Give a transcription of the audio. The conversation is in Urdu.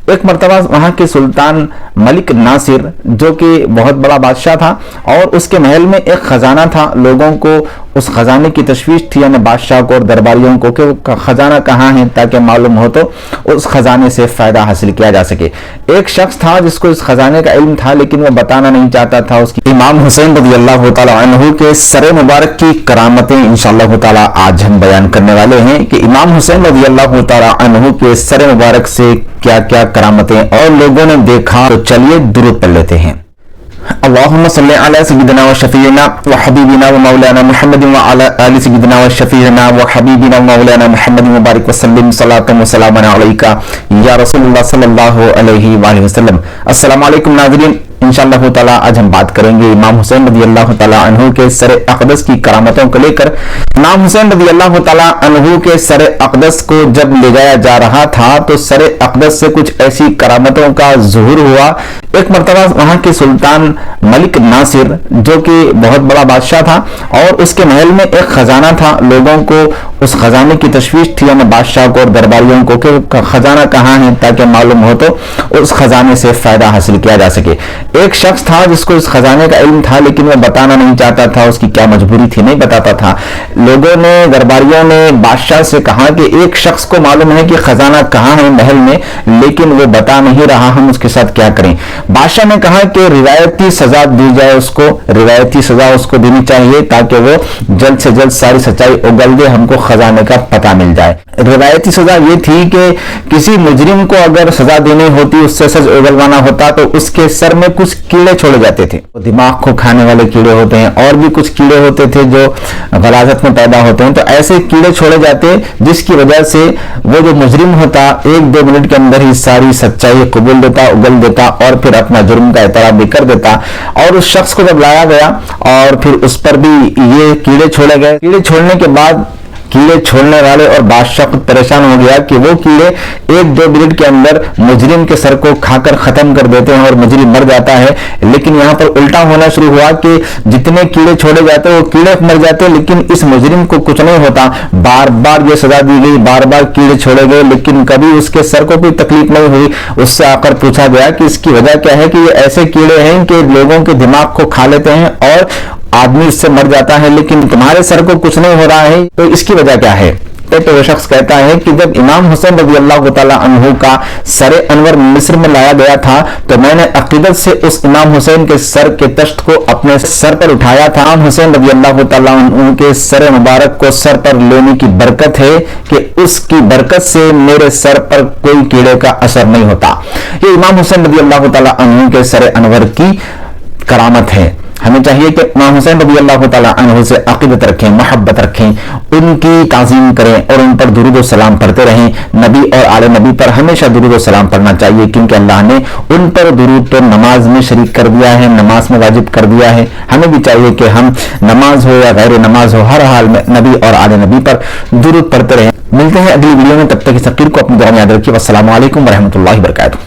ایک مرتبہ وہاں کے سلطان ملک ناصر جو کہ بہت بڑا بادشاہ تھا اور اس کے محل میں ایک خزانہ تھا، لوگوں کو اس خزانے کی تشویش تھی، یعنی بادشاہ کو اور درباریوں کو، کہ خزانہ کہاں ہے تاکہ معلوم ہو تو اس خزانے سے فائدہ حاصل کیا جا سکے۔ ایک شخص تھا جس کو اس خزانے کا علم تھا لیکن وہ بتانا نہیں چاہتا تھا۔ اس کی امام حسین رضی اللہ تعالی عنہ کے سر مبارک کی کرامتیں انشاءاللہ تعالی آج ہم بیان کرنے والے ہیں کہ امام حسین رضی اللہ تعالی عنہ کے سر مبارک سے کیا کیا کرامتیں اور لوگوں نے دیکھا۔ تو چلیے درود پڑھ لیتے ہیں۔ اللہم صلی علی سیدنا و شفیعنا و حبیبنا و مولانا محمد و علی آل سیدنا و شفیعنا و حبیبنا و مولانا محمد مبارک وسلم صلاۃ و سلام علیکہ یا رسول اللہ صلی اللہ علیہ وآلہ وسلم۔ السلام علیکم ناظرین، انشاءاللہ تعالی آج ہم بات کریں گے امام حسین رضی اللہ تعالی عنہ کے سر اقدس کی کرامتوں کو لے کر۔ امام حسین رضی اللہ تعالی عنہ کے سر اقدس کو جب لے جایا جا رہا تھا تو سر اقدس سے کچھ ایسی کرامتوں کا ظہور ہوا۔ ایک مرتبہ وہاں کے سلطان ملک ناصر جو کہ بہت بڑا بادشاہ تھا اور اس کے محل میں ایک خزانہ تھا، لوگوں کو اس خزانے کی تشویش تھی، یعنی بادشاہ کو اور درباریوں کو، کہ خزانہ کہاں ہے تاکہ معلوم ہو تو اس خزانے سے فائدہ حاصل کیا جا سکے۔ ایک شخص تھا جس کو اس خزانے کا علم تھا لیکن وہ بتانا نہیں چاہتا تھا، اس کی کیا مجبوری تھی نہیں بتاتا تھا۔ لوگوں نے، درباریوں نے بادشاہ سے کہا کہ ایک شخص کو معلوم ہے کہ خزانہ کہاں ہے محل میں لیکن وہ بتا نہیں رہا، ہم اس کے ساتھ کیا کریں؟ بادشاہ نے کہا کہ روایتی سزا دی جائے، اس کو روایتی سزا اس کو دینی چاہیے تاکہ وہ جلد سے جلد ساری سچائی اگل دے، ہم کو خزانے کا پتہ مل جائے۔ روایتی سزا یہ تھی کہ کسی مجرم کو اگر سزا دینی ہوتی، اس سے سچ اگلوانا ہوتا تو اس کے سر میں کچھ کیڑے چھوڑے جاتے تھے، دماغ کو کھانے والے کیڑے ہوتے ہیں اور بھی کچھ کیڑے ہوتے تھے جو غلاظت میں پیدا ہوتے ہیں، تو ایسے کیڑے چھوڑے جاتے جس کی وجہ سے وہ جو مجرم ہوتا 1-2 منٹ کے اندر ہی ساری سچائی قبول دیتا، اگل دیتا اور پھر اپنا جرم کا اعتراف بھی کر دیتا۔ اور اس شخص کو جب لایا گیا اور پھر اس پر بھی یہ کیڑے چھوڑے گئے، کیڑے چھوڑنے کے بعد کیڑے چھوڑنے والے اور بادشاہ خود پریشان ہو گیا کہ وہ کیڑے 1-2 منٹ کے اندر مجرم کے سر کو کھا کر ختم کر دیتے ہیں اور مجرم مر جاتا ہے، لیکن یہاں پر الٹا ہونا شروع ہوا کہ جتنے کیڑے چھوڑے جاتے وہ کیڑے مر جاتے لیکن اس مجرم کو کچھ نہیں ہوتا۔ بار بار یہ سزا دی گئی، بار بار کیڑے چھوڑے گئے لیکن کبھی اس کے سر کو کوئی تکلیف نہیں ہوئی۔ اس سے آ کر پوچھا گیا کہ اس کی وجہ کیا ہے، کہ یہ ایسے کیڑے ہیں کہ لوگوں کے دماغ کو کھا لیتے ہیں اور آدمی اس سے مر جاتا ہے لیکن تمہارے سر کو کچھ نہیں ہو رہا ہے، تو اس کی وجہ کیا ہے؟ تو وہ شخص کہتا ہے کہ جب امام حسین رضی اللہ تعالی عنہ کا سر انور مصر میں لایا گیا تھا تو میں نے عقیدت سے اس امام حسین کے سر کے تشت کو اپنے سر پر اٹھایا تھا۔ امام حسین رضی اللہ تعالی عنہ کے سر مبارک کو سر پر لینے کی برکت ہے کہ اس کی برکت سے میرے سر پر کوئی کیڑے کا اثر نہیں ہوتا۔ یہ امام حسین رضی اللہ تعالی عنہ کے سر انور کی کرامت ہے۔ ہمیں چاہیے کہ امام حسین رضی اللہ تعالیٰ عنہ سے عقیدت رکھیں، محبت رکھیں، ان کی تعظیم کریں اور ان پر درود و سلام پڑھتے رہیں۔ نبی اور آل نبی پر ہمیشہ درود و سلام پڑھنا چاہیے کیونکہ اللہ نے ان پر درود تو نماز میں شریک کر دیا ہے، نماز میں واجب کر دیا ہے۔ ہمیں بھی چاہیے کہ ہم نماز ہو یا غیر نماز ہو ہر حال میں نبی اور آل نبی پر درود پڑھتے رہیں۔ ملتے ہیں اگلی ویڈیو میں، تب تک اس تقریر کو اپنی دعا میں یاد رکھیے۔ والسلام علیکم ورحمۃ اللہ وبرکاتہ۔